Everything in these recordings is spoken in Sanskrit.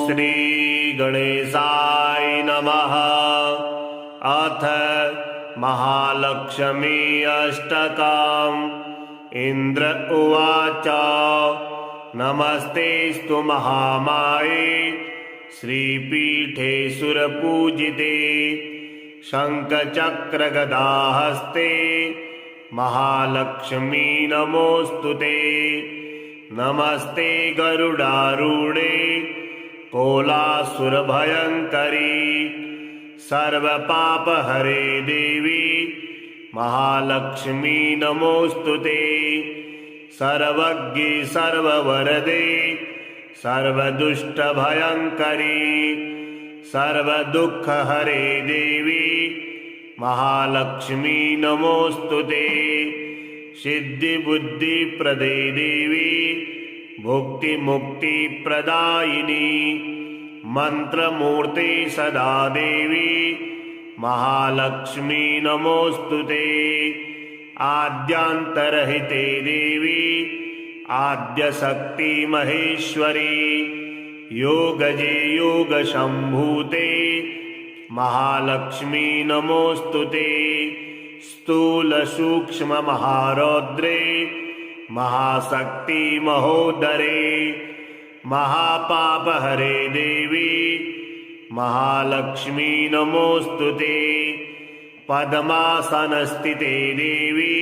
श्री गणेशाय नमः। अथ महालक्ष्मी अष्टकम्। इंद्र उवाच नमस्तेस्तु महामाये श्रीपीठे सुरपूजिते शङ्खचक्रगदाहस्ते महालक्ष्मी नमोऽस्तुते। नमस्ते गरुडारूढे कोलासुरभयङ्करी सर्वपापहरे देवी महालक्ष्मी नमोऽस्तुते। सर्वज्ञे सर्ववरदे सर्वदुष्टभयङ्करी सर्वदुःखहरे देवी महालक्ष्मी नमोऽस्तुते। सिद्धिबुद्धिप्रदे देवी भुक्तिमुक्तिप्रदायिनी मन्त्रमूर्ते सदा देवी महालक्ष्मी नमोऽस्तुते। आद्यान्तरहिते देवी आद्यशक्ति महेश्वरी योगजे योगशम्भूते महालक्ष्मी नमोऽस्तुते। स्थूलसूक्ष्ममहारौद्रे महाशक्ति महोदरे महापापहरे देवी महालक्ष्मी नमोऽस्तुते। पद्मासनस्थिते देवी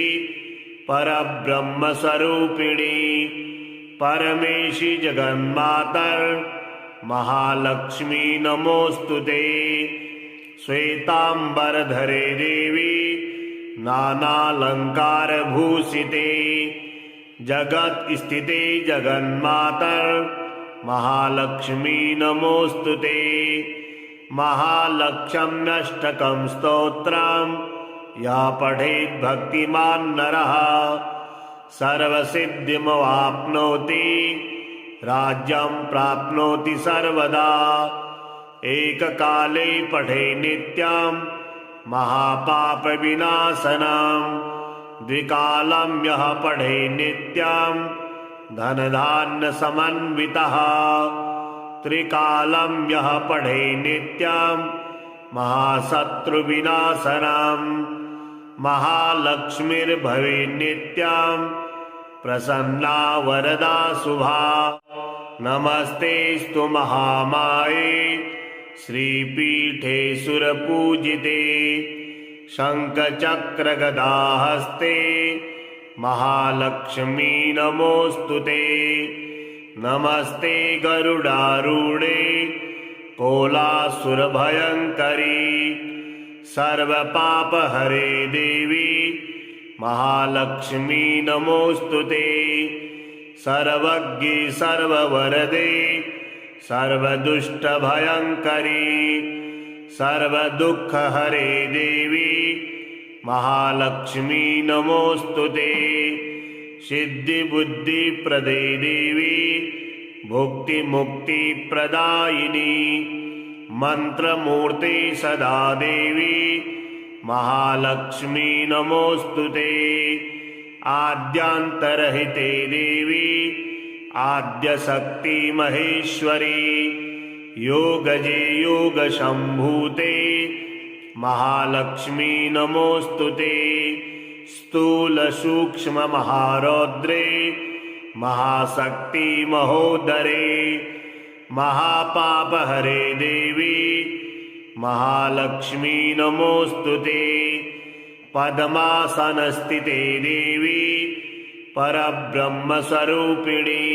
परब्रह्मस्वरूपिणी परमेशि जगन्मातर महालक्ष्मी नमोऽस्तुते। श्वेतांबरधरे देवी नानालंकारभूषिते जगत स्थिते जगन्मातर महालक्ष्मी नमोऽस्तुते। महालक्ष्म्यष्टकं स्तोत्रम् यः पठेत् भक्तिमान् नरः सर्वसिद्धिमवाप्नोति राज्यं प्राप्नोति सर्वदा। एककाले पठे नित्यं महापापविनाशनं द्विकालं यः पठे नित्यं धनधान्यसमन्वितः त्रिकालं यः पठे नित्यं महाशत्रुविनाशनं महालक्ष्मीर्भवे नित्यं प्रसन्ना वरदा शुभा। नमस्तेस्तु महामाये श्रीपीठे सुरपूजिते शङ्खचक्रगदाहस्ते महालक्ष्मी नमोऽस्तुते। नमस्ते गरुडारूढे कोलासुरभयङ्करी सर्वपापहरे देवी महालक्ष्मी नमोऽस्तुते। सर्वज्ञे सर्ववरदे सर्वदुष्टभयङ्करी सर्वदुःखहरे देवी महालक्ष्मी नमोऽस्तुते। सिद्धिबुद्धिप्रदे देवी भुक्तिमुक्तिप्रदायिनी मन्त्रमूर्ते सदा देवी महालक्ष्मी नमोऽस्तुते। आद्यान्तरहिते देवी आद्यशक्ति महेश्वरी योगजे योगशम्भूते महालक्ष्मी नमोऽस्तुते। स्थूलसूक्ष्ममहारौद्रे महाशक्ति महोदरे महापापहरे देवी महालक्ष्मी नमोऽस्तुते। पद्मासनस्थिते देवी परब्रह्मस्वरूपिणी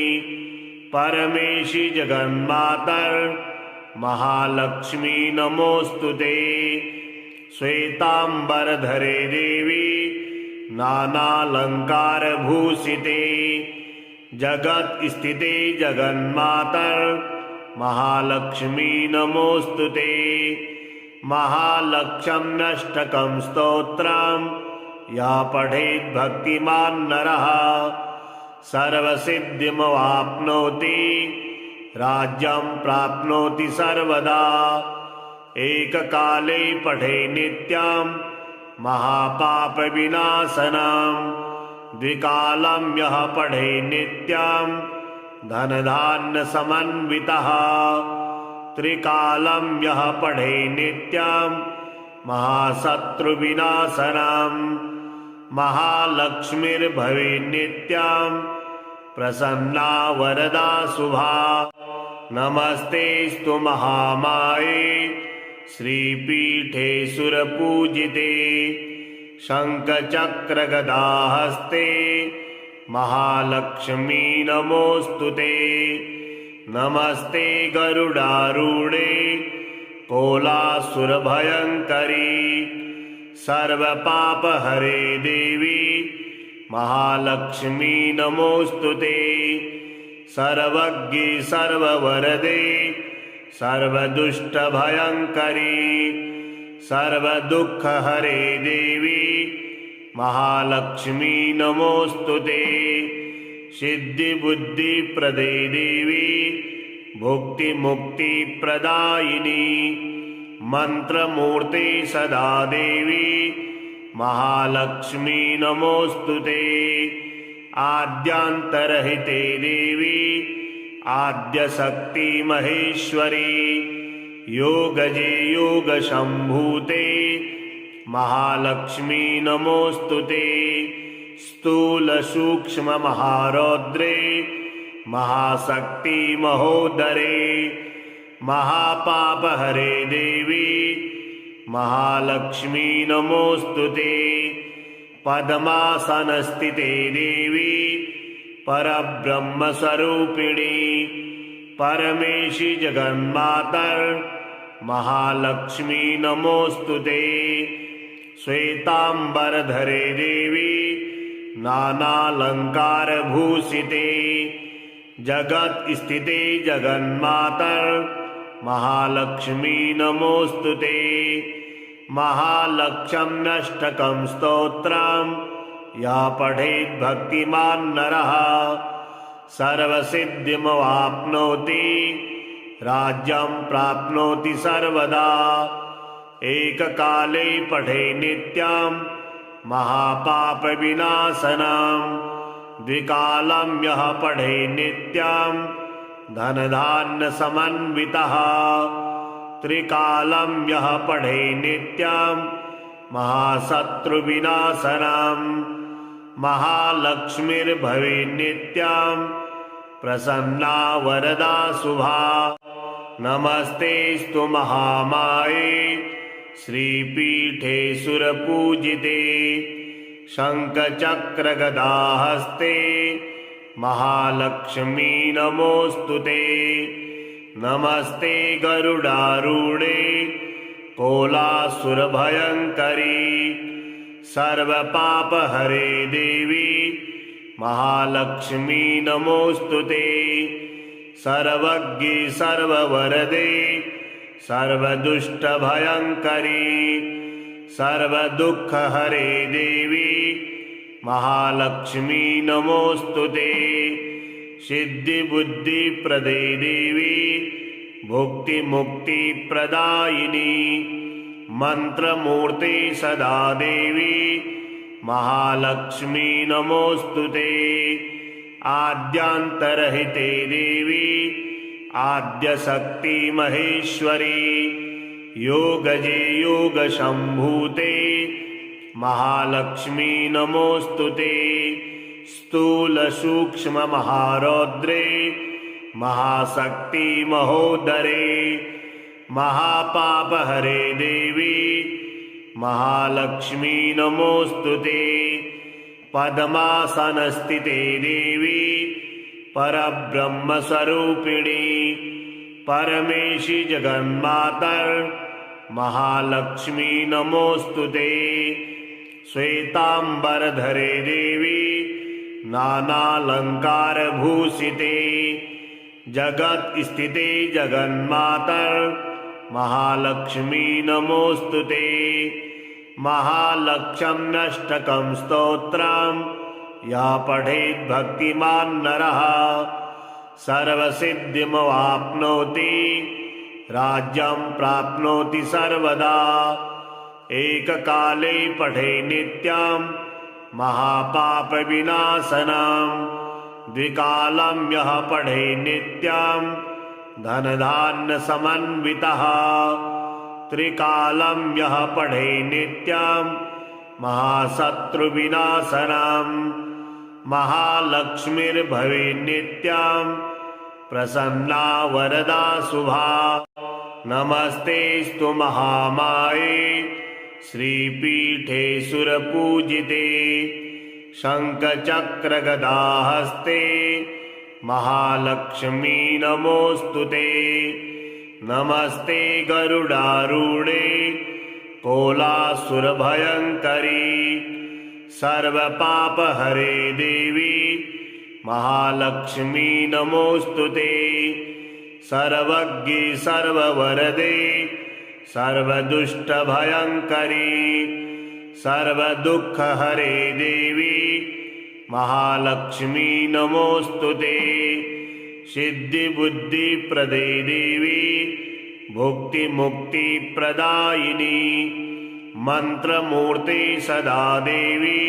परमेशि जगन्मातर महालक्ष्मी नमोऽस्तुते। श्वेतांबरधरे देवी नानालंकारभूषिते जगत स्थिते जगन्मातर महालक्ष्मी नमोऽस्तुते। महालक्ष्म्यष्टकं स्तोत्रम् यः पठेत् भक्तिमान् नरः सर्वसिद्धिमवाप्नोति राज्यं प्राप्नोति सर्वदा। एककाले पठे नित्यं महापापविनाशनं द्विकालं यः पठे नित्यं धनधान्यसमन्वितः त्रिकालं यः पठे नित्यां महाशत्रुविनाशनां महालक्ष्मीर्भवेन्नित्यां प्रसन्ना वरदा शुभा। नमस्तेस्तु महामाये श्रीपीठे सुरपूजिते शङ्खचक्रगदाहस्ते महालक्ष्मी नमोऽस्तुते। नमस्ते गरुडारूढे कोलासुरभयङ्करी सर्वपापहरे देवी महालक्ष्मी नमोऽस्तुते। सर्वज्ञे सर्ववरदे सर्वदुष्टभयङ्करी सर्वदुःखहरे देवी महालक्ष्मी नमोऽस्तुते। सिद्धिबुद्धिप्रदे देवी भुक्तिमुक्तिप्रदायिनी मन्त्रमूर्ते सदा देवी महालक्ष्मी नमोऽस्तुते। आद्यान्तरहिते देवी आद्यशक्ति महेश्वरी योगजे योगशम्भूते महालक्ष्मी नमोऽस्तुते। स्थूलसूक्ष्ममहारौद्रे महाशक्ति महोदरे महापापहरे देवी महालक्ष्मी नमोऽस्तुते। पद्मासनस्थिते देवी परब्रह्मस्वरूपिणी परमेशि जगन्मातर महालक्ष्मी नमोऽस्तुते। श्वेतांबरधरे देवी नानालंकारभूषिते जगत स्थिते जगन्मातर महालक्ष्मी नमोऽस्तुते। महालक्ष्म्यष्टकं स्तोत्रं या पठेत् भक्तिमान् नरः सर्वसिद्धिमवाप्नोति राज्यं प्राप्नोति सर्वदा। एककाले पठे नित्यं महापापविनाशनं द्विकालं यः पठे नित्यं धनधान्यसमन्वितः त्रिकालं यः पठे नित्यं महाशत्रुविनाशनं महालक्ष्मीर्भवेन्नित्यां प्रसन्ना वरदा शुभा। नमस्तेस्तु महामाये श्रीपीठे सुरपूजिते शङ्खचक्रगदाहस्ते महालक्ष्मी नमोऽस्तुते। नमस्ते गरुडारूढे कोलासुरभयङ्करी सर्वपापहरे देवी महालक्ष्मी नमोऽस्तुते। सर्वज्ञे सर्ववरदे सर्वदुष्टभयङ्करी सर्वदुःखहरे देवी महालक्ष्मी नमोऽस्तुते। सिद्धिबुद्धिप्रदे देवी भुक्तिमुक्तिप्रदायिनी मन्त्रमूर्ते सदा देवी महालक्ष्मी नमोऽस्तुते। आद्यान्तरहिते देवी आद्यशक्ति महेश्वरी योगजे योगशम्भूते महालक्ष्मी नमोऽस्तुते। स्थूलसूक्ष्ममहारौद्रे महाशक्ति महोदरे महापापहरे देवी महालक्ष्मी नमोऽस्तुते। पद्मासनस्थिते देवी परब्रह्मस्वरूपिणी परमेशि जगन्मातर महालक्ष्मी नमोऽस्तुते। श्वेतांबरधरे देवी नानालंकारभूषिते जगत स्थिते जगन्मातर महालक्ष्मी नमोऽस्तुते। महालक्ष्म्यष्टकं स्तोत्रं या पठेत् भक्तिमान् नरः सर्वसिद्धिमवाप्नोति राज्यं प्राप्नोति सर्वदा। एककाले पठे नित्यं महापापविनाशनं द्विकालं यः पठे नित्यं धनधान्यसमन्वितः त्रिकालं यः पठे नित्यं महाशत्रुविनाशनं महालक्ष्मीर्भवेन्नित्यं प्रसन्ना वरदा शुभा। नमस्तेस्तु महामाये श्रीपीठे सुरपूजिते शङ्खचक्रगदाहस्ते महालक्ष्मी नमोऽस्तुते। नमस्ते गरुडारूढे कोलासुरभयङ्करी सर्वपापहरे देवी महालक्ष्मी नमोऽस्तुते। सर्वज्ञे सर्ववरदे सर्वदुष्टभयङ्करी सर्वदुःखहरे देवी महालक्ष्मी नमोऽस्तुते। सिद्धिबुद्धिप्रदे देवी भुक्तिमुक्तिप्रदायिनी मन्त्रमूर्ते सदा देवी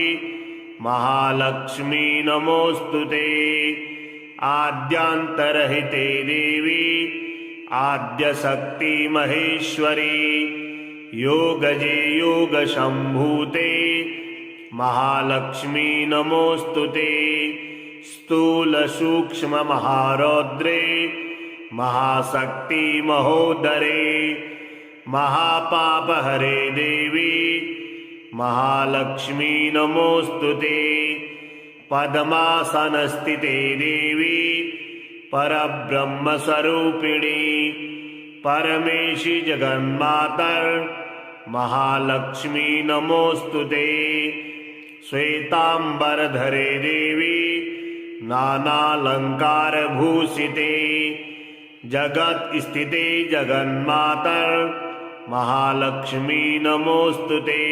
महालक्ष्मी नमोऽस्तुते। आद्यान्तरहिते देवी आद्यशक्ति महेश्वरी योगजे योगशम्भूते महालक्ष्मी नमोऽस्तुते। स्थूलसूक्ष्ममहारौद्रे महाशक्ति महोदरे महापापहरे देवी महालक्ष्मी नमोऽस्तुते। पद्मासनस्थिते देवी परब्रह्मस्वरूपिणी परमेशि जगन्मातर महालक्ष्मी नमोऽस्तुते। श्वेतांबरधरे देवी नानालंकारभूषिते जगत स्थिते जगन्मातर महालक्ष्मी नमोऽस्तुते।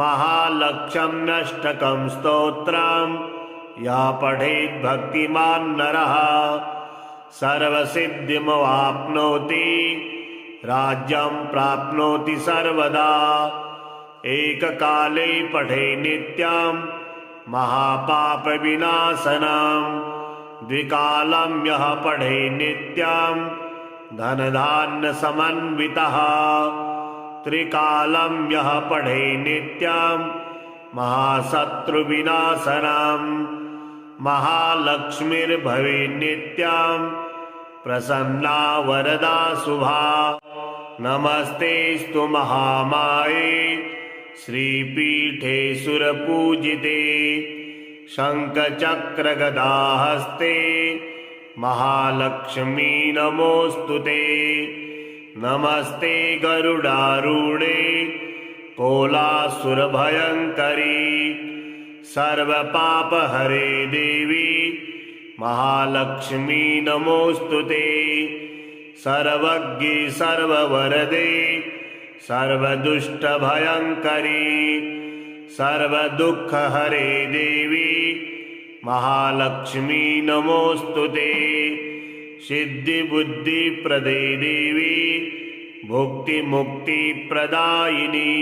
महालक्ष्म्यष्टकं स्तोत्रं या पठेत् भक्तिमान् नरः सर्वसिद्धिमवाप्नोति राज्यं प्राप्नोति सर्वदा। एककाले पठे नित्यं महापापविनाशनं द्विकालं यः पठे नित्यं धनधान्यसमन्वितः त्रिकालं यः पठे नित्यं महाशत्रुविनाशनं महालक्ष्मीर्भवेन्नित्यं प्रसन्ना वरदा शुभा। नमस्तेस्तु महामाये श्रीपीठे सुरपूजिते शङ्खचक्रगदाहस्ते महालक्ष्मी नमोऽस्तुते। नमस्ते गरुडारूढे कोलासुरभयङ्करी सर्वपापहरे देवी महालक्ष्मी नमोऽस्तुते। सर्वज्ञे सर्ववरदे सर्वदुष्टभयङ्करी सर्वदुःखहरे देवी महालक्ष्मी नमोऽस्तुते। सिद्धिबुद्धिप्रदे देवी भुक्तिमुक्तिप्रदायिनी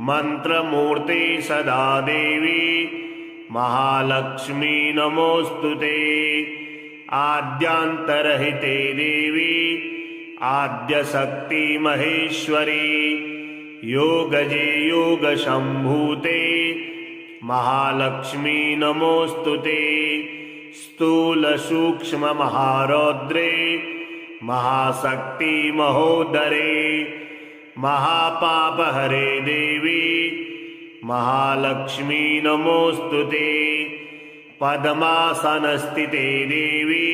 मन्त्रमूर्ते सदा देवी महालक्ष्मी नमोऽस्तुते। आद्यान्तरहिते देवी आद्यशक्ति महेश्वरी योगजे योगशम्भूते महालक्ष्मी नमोऽस्तुते। स्थूलसूक्ष्ममहारौद्रे महाशक्ति महोदरे महापापहरे देवी महालक्ष्मी नमोऽस्तुते। पद्मासनस्थिते देवी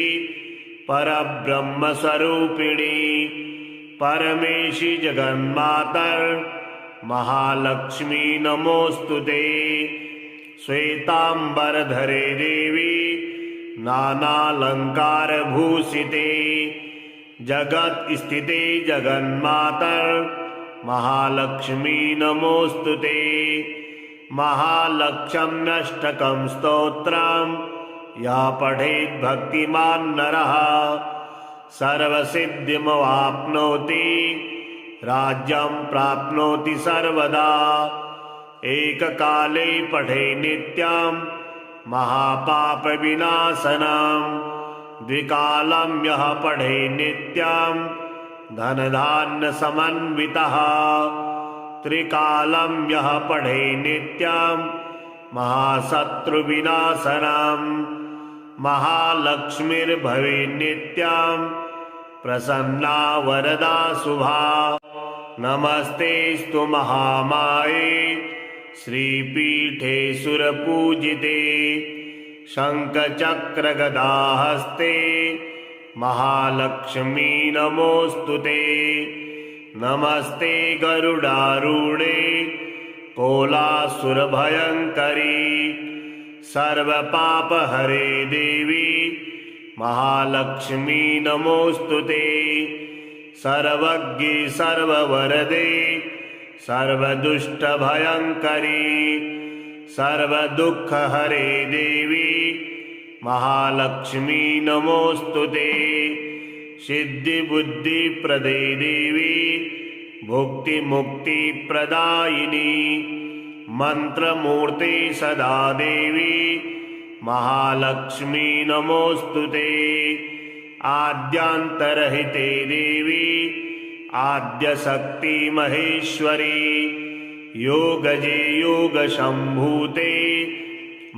परब्रह्मस्वरूपिणी परमेशि जगन्मातर महालक्ष्मी नमोऽस्तुते। श्वेतांबरधरे देवी नानालंकारभूषिते जगत स्थिते जगन्मातर महालक्ष्मी नमोऽस्तुते। महालक्ष्म्यष्टकं स्तोत्रं या पठेत् भक्तिमान् नरः सर्वसिद्धिमवाप्नोति राज्यं प्राप्नोति सर्वदा। एककाले पठे नित्यं महापापविनाशनं द्विकालं यः पठे नित्यं धनधान्यसमन्वितः त्रिकालं यः पठे नित्यं महाशत्रुविनाशनम् महालक्ष्मीर्भवेन्नित्यं प्रसन्ना वरदा शुभा। नमस्तेस्तु महामाये श्रीपीठे सुरपूजिते शङ्खचक्रगदाहस्ते महालक्ष्मी नमोऽस्तुते। नमस्ते गरुडारूढे कोलासुरभयङ्करी सर्वपापहरे देवी महालक्ष्मी नमोऽस्तुते। सर्वज्ञे सर्ववरदे सर्वदुष्टभयङ्करी सर्वदुःखहरे देवी महालक्ष्मी नमोऽस्तुते। सिद्धिबुद्धिप्रदे देवी भुक्तिमुक्तिप्रदायिनी मन्त्रमूर्ते सदा देवी महालक्ष्मी नमोऽस्तुते। आद्यान्तरहिते देवी आद्यशक्ति महेश्वरी योगजे योगशम्भूते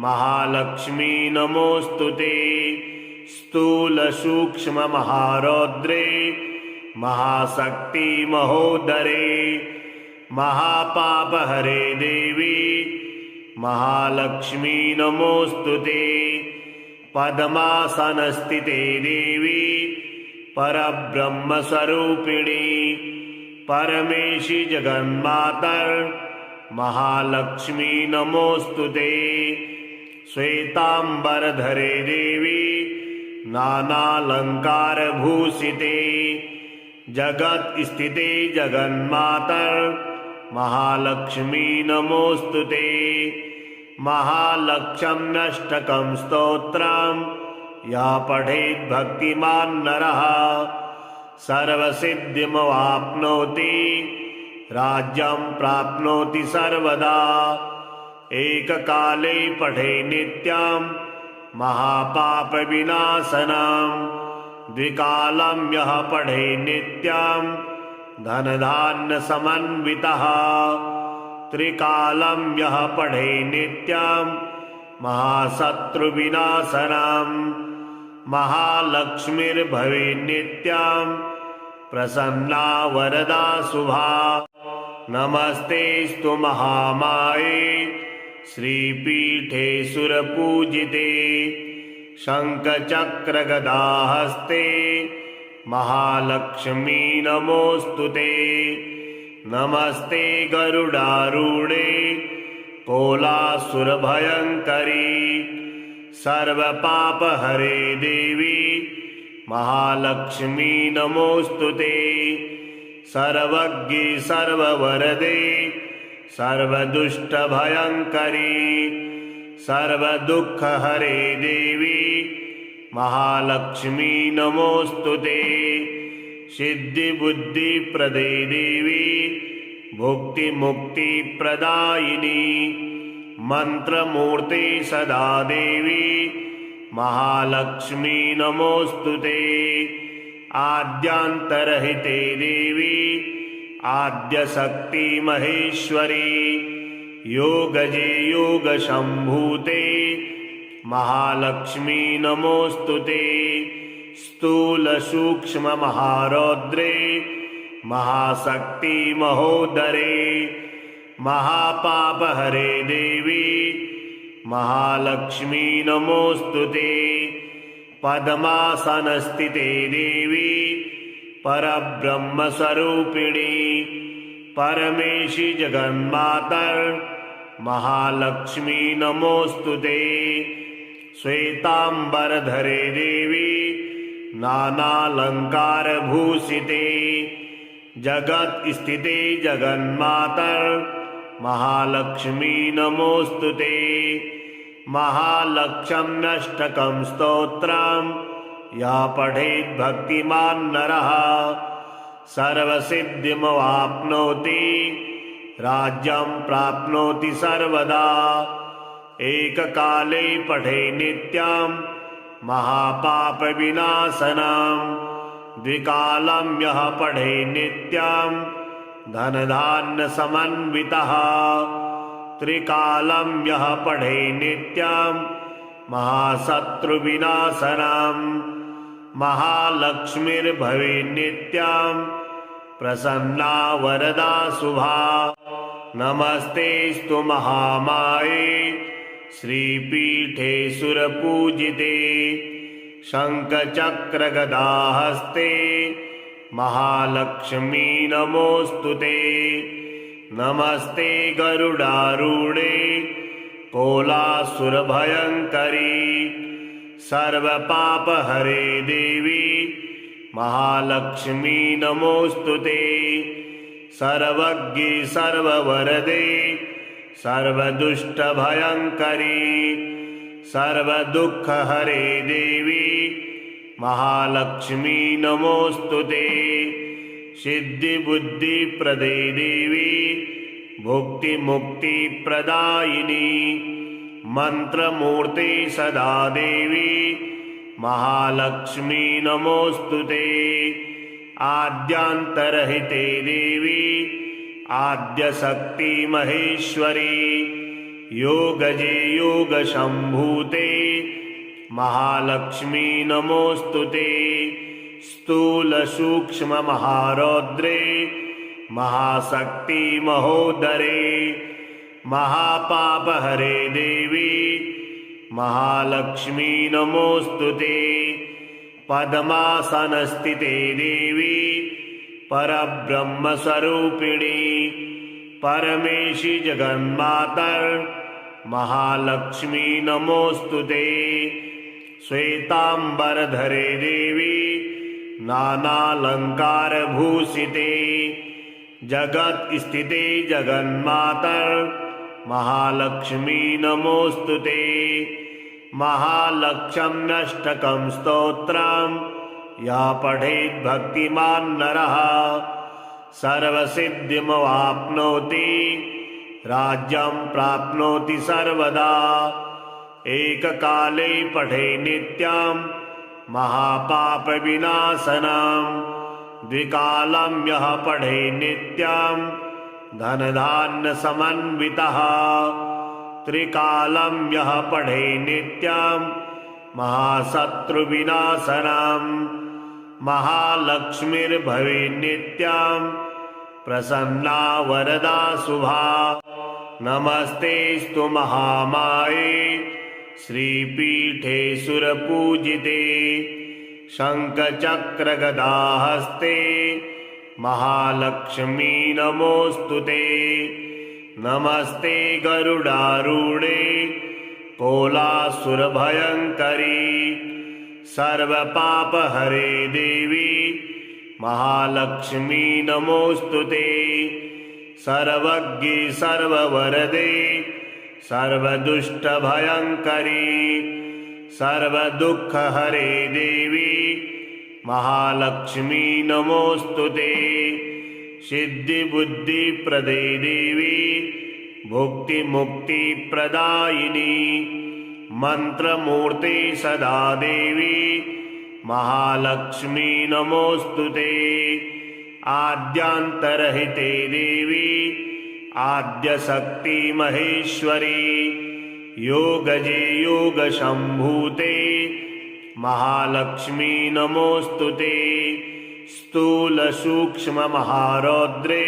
महालक्ष्मी नमोऽस्तुते। स्थूलसूक्ष्ममहारौद्रे महाशक्ति महोदरे महापापहरे देवी महालक्ष्मी नमोऽस्तुते। पद्मासनस्थिते देवी परब्रह्मस्वरूपिणी परमेशि जगन्मातर महालक्ष्मी नमोऽस्तुते। श्वेतांबरधरे देवी नानालंकारभूषिते जगत स्थिते जगन्मातर महालक्ष्मी नमोऽस्तुते। महालक्ष्म्यष्टकं स्तोत्रम् या पठेत् भक्तिमान् नरः सर्वसिद्धिमवाप्नोति राज्यं प्राप्नोति सर्वदा। एककाले पठे नित्यं महापापविनाशनम् द्विकालं यः पठे नित्यं धनधान्यसमन्वितः त्रिकालं यः पठे नित्यं महाशत्रुविनाशनम् महालक्ष्मीर्भवेन्नित्यं प्रसन्ना वरदा शुभा। नमस्तेस्तु महामाये श्रीपीठे सुरपूजिते शङ्खचक्रगदाहस्ते महालक्ष्मी नमोऽस्तुते। नमस्ते गरुडारूढे कोलासुरभयङ्करी सर्वपापहरे देवी महालक्ष्मी नमोऽस्तुते। सर्वज्ञे सर्ववरदे सर्वदुष्टभयङ्करी सर्वदुःखहरे देवी महालक्ष्मी नमोऽस्तुते। सिद्धिबुद्धिप्रदे देवी भुक्तिमुक्तिप्रदायिनी मन्त्रमूर्ते सदा देवी महालक्ष्मी नमोऽस्तुते। आद्यान्तरहिते देवी आद्यशक्ति महेश्वरी योगजे योगशम्भूते महालक्ष्मी नमोऽस्तुते। स्थूलसूक्ष्ममहारौद्रे महाशक्ति महोदरे महापापहरे देवी महालक्ष्मी नमोऽस्तुते। पद्मासनस्थिते देवी परब्रह्मस्वरूपिणी परमेशि जगन्मातर महालक्ष्मी नमोऽस्तुते। श्वेतांबरधरे देवी नानालंकारभूषिते जगत स्थिते जगन्मातर महालक्ष्मी नमोऽस्तुते। महालक्ष्म्यष्टकं स्तोत्रम् या पठेत् भक्तिमान् नरः सर्वसिद्धिमवाप्नोति राज्यं प्राप्नोति सर्वदा। एककाले पठे नित्यं महापापविनाशनम् द्विकालं यः पठे नित्यं धनधान्यसमन्वितः त्रिकालं यः पठे नित्यं महाशत्रुविनाशनम् महालक्ष्मीर्भवे नित्यं प्रसन्ना वरदा शुभा। नमस्तेस्तु महामाये श्रीपीठे सुरपूजिते शङ्खचक्रगदाहस्ते महालक्ष्मी नमोऽस्तुते। नमस्ते गरुडारूढे कोलासुरभयङ्करी सर्वपापहरे देवी महालक्ष्मी नमोऽस्तुते। सर्वज्ञे सर्ववरदे सर्वदुष्टभयङ्करी सर्वदुःखहरे देवी महालक्ष्मी नमोऽस्तुते। सिद्धिबुद्धिप्रदे देवी भुक्तिमुक्तिप्रदायिनी मन्त्रमूर्ते सदा देवी महालक्ष्मी नमोऽस्तुते। आद्यान्तरहिते देवी आद्यशक्ति महेश्वरी योगजे योगशम्भूते महालक्ष्मी नमोऽस्तुते। स्थूलसूक्ष्ममहारौद्रे महाशक्ति महोदरे महापापहरे देवी महालक्ष्मी नमोऽस्तुते। पद्मासनस्थिते देवी परब्रह्मस्वरूपिणी परमेशि जगन्मातर् महालक्ष्मी नमोऽस्तुते। श्वेताम्बरधरे देवी नानालङ्कारभूषिते जगत्स्थिते जगन्मातर् महालक्ष्मी नमोऽस्तुते। महालक्ष्म्यष्टकं स्तोत्रं या पठेत् भक्तिमान् नरः सर्वसिद्धिमवाप्नोति राज्यं प्राप्नोति सर्वदा। एककाले पठे नित्यं महापापविनाशनम् द्विकालं यः पठे नित्यं धनधान्यसमन्वितः त्रिकालं यः पठे नित्यं महाशत्रुविनाशनम् महालक्ष्मीर्भवे नित्यं प्रसन्ना वरदा शुभा। नमस्तेस्तु महामाये श्रीपीठे सुरपूजिते शङ्खचक्रगदाहस्ते महालक्ष्मी नमोऽस्तुते। नमस्ते गरुडारूढे कोलासुरभयङ्करी सर्वपापहरे देवी महालक्ष्मी नमोऽस्तुते। सर्वज्ञे सर्ववरदे सर्वदुष्टभयङ्करी सर्वदुःखहरे देवी महालक्ष्मी नमोऽस्तुते। सिद्धिबुद्धिप्रदे देवी भुक्तिमुक्तिप्रदायिनी मन्त्रमूर्ते सदा देवी महालक्ष्मी नमोऽस्तुते। आद्यान्तरहिते देवी आद्यशक्ति महेश्वरी योगजे योगशम्भूते महालक्ष्मी नमोऽस्तुते। स्थूलसूक्ष्ममहारौद्रे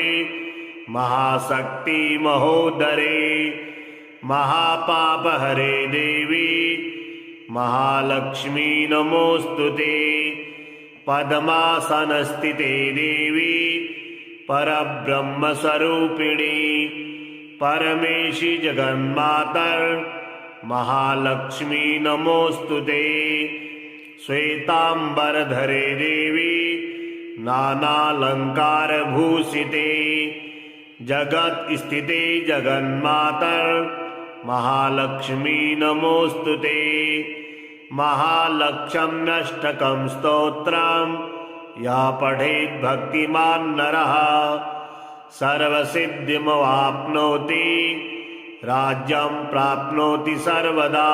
महाशक्ति महोदरे महापापहरे देवी महालक्ष्मी नमोऽस्तुते। पद्मासनस्थिते देवी परब्रह्मस्वरूपिणी परमेशि जगन्मातर् महालक्ष्मी नमोऽस्तुते। श्वेताम्बरधरे देवी नानालङ्कारभूषिते जगत्स्थिते जगन्मातर् महालक्ष्मी नमोऽस्तुते। महालक्ष्म्यष्टकं स्तोत्रं या पठेत् भक्तिमान् नरः सर्वसिद्धिमवाप्नोति राज्यं प्राप्नोति सर्वदा।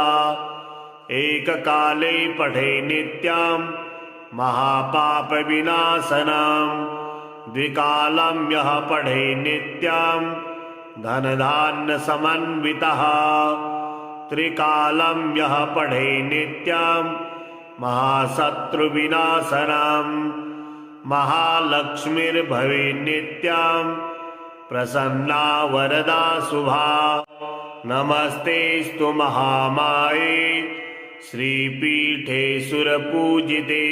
एककाले पठे नित्यां महापापविनाशनां द्विकालं यः पठे नित्यां धनधान्यसमन्वितः त्रिकालं यः पठे नित्यां महाशत्रुविनाशनां महालक्ष्मीर्भवे नित्यां प्रसन्ना वरदा शुभा। नमस्तेस्तु महामाये श्रीपीठे सुरपूजिते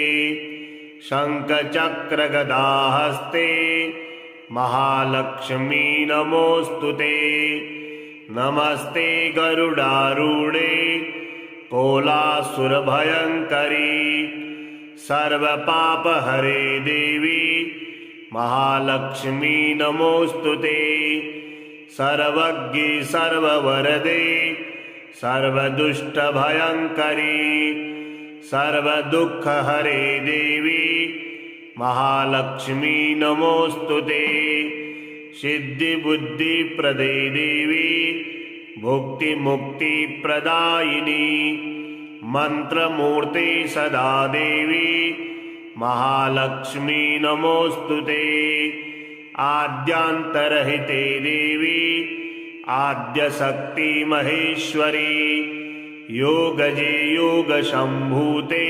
शङ्खचक्रगदाहस्ते महालक्ष्मी नमोऽस्तुते। नमस्ते गरुडारूढे कोलासुरभयङ्करी सर्वपापहरे देवी महालक्ष्मी नमोऽस्तुते। सर्वज्ञे सर्ववरदे सर्वदुष्टभयङ्करी सर्वदुःखहरे देवी महालक्ष्मी नमोऽस्तुते। सिद्धिबुद्धिप्रदे देवी भुक्तिमुक्तिप्रदायिनी मन्त्रमूर्ते सदा देवी महालक्ष्मी नमोऽस्तुते। आद्यान्तरहिते देवी आद्यशक्ति महेश्वरी योगजे योगशम्भूते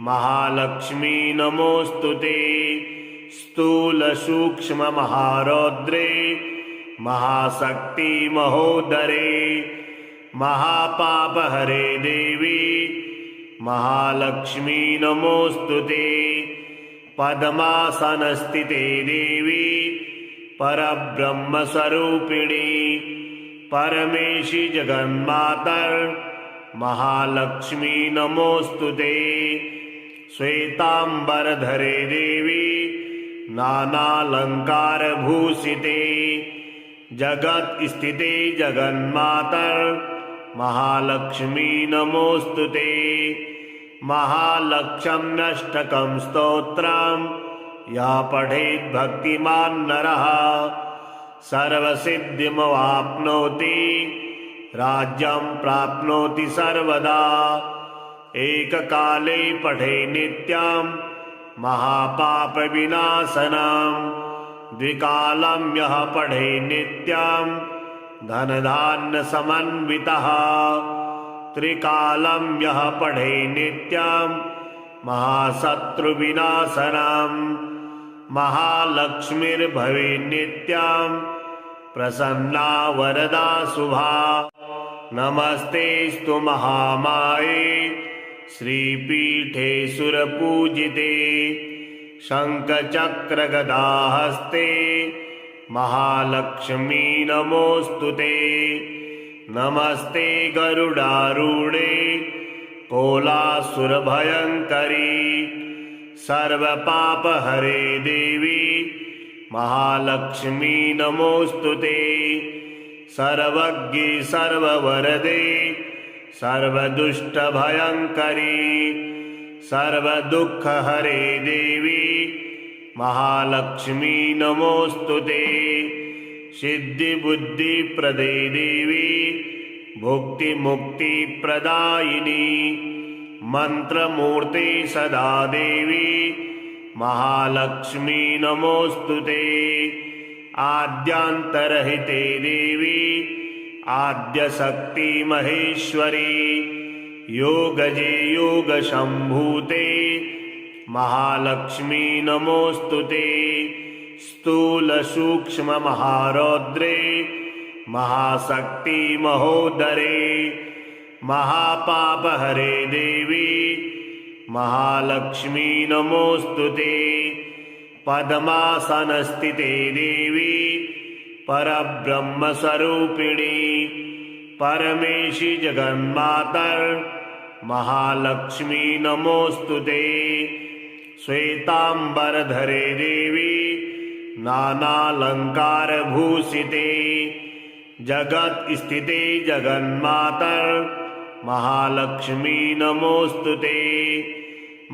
महालक्ष्मी नमोऽस्तुते। स्थूलसूक्ष्ममहारौद्रे महाशक्ति महोदरे महापापहरे देवी महालक्ष्मी नमोऽस्तुते। पद्मासनस्थिते देवी परब्रह्मस्वरूपिणी परमेशि जगन्मातर् महालक्ष्मी नमोऽस्तुते। श्वेताम्बरधरे देवी नानालङ्कारभूषिते जगत्स्थिते जगन्मातर् महालक्ष्मी नमोऽस्तुते। महालक्ष्म्यष्टकं स्तोत्रं या पठेत् भक्तिमान् नरः सर्वसिद्धिमवाप्नोति राज्यं प्राप्नोति सर्वदा। एककाले पठे नित्यां महापापविनाशनां द्विकालं यः पठे नित्यां धनधान्यसमन्वितः त्रिकालं यः पठे नित्यां महाशत्रुविनाशनां महालक्ष्मीर्भवे नित्यां प्रसन्ना वरदा शुभा। नमस्तेस्तु महामाये श्रीपीठे सुरपूजिते शङ्खचक्रगदाहस्ते महालक्ष्मी नमोऽस्तुते। नमस्ते गरुडारूढे कोलासुरभयङ्करी सर्वपापहरे देवी महालक्ष्मी नमोऽस्तुते। सर्वज्ञे सर्ववरदे सर्वदुष्टभयङ्करी सर्वदुःखहरे देवी महालक्ष्मी नमोऽस्तुते। सिद्धिबुद्धिप्रदे देवी भुक्तिमुक्तिप्रदायिनी मन्त्रमूर्ते सदा देवी महालक्ष्मी नमोऽस्तुते। आद्यान्तरहिते देवी आद्यशक्ति महेश्वरी योगजे योगशम्भूते महालक्ष्मी नमोऽस्तुते। स्थूलसूक्ष्ममहारौद्रे महाशक्ति महोदरे महापापहरे देवी महालक्ष्मी नमोऽस्तुते। पद्मासनस्थिते देवी परब्रह्मस्वरूपिणी परमेशि जगन्मातर् महालक्ष्मी नमोऽस्तुते। श्वेताम्बरधरे देवी नानालङ्कारभूषिते जगत्स्थिते जगन्मातर् महालक्ष्मी नमोऽस्तुते।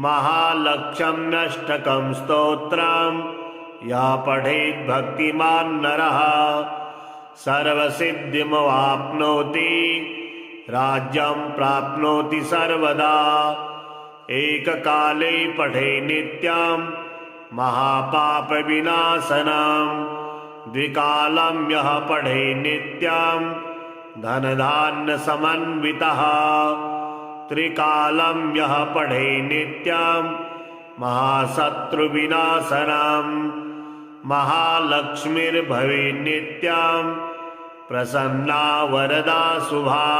महालक्ष्म्यष्टकं स्तोत्रं या पठेत् भक्तिमान् नरः सर्वसिद्धिमवाप्नोति राज्यं प्राप्नोति सर्वदा। एककाले पठे नित्यं महापापविनाशनं। द्विकालं यः पठे नित्यं धनधान्यसमन्वितः। त्रिकालं यः पठे नित्यं महाशत्रुविनाशनं। महालक्ष्मीर्भवे नित्यं प्रसन्ना वरदा शुभा।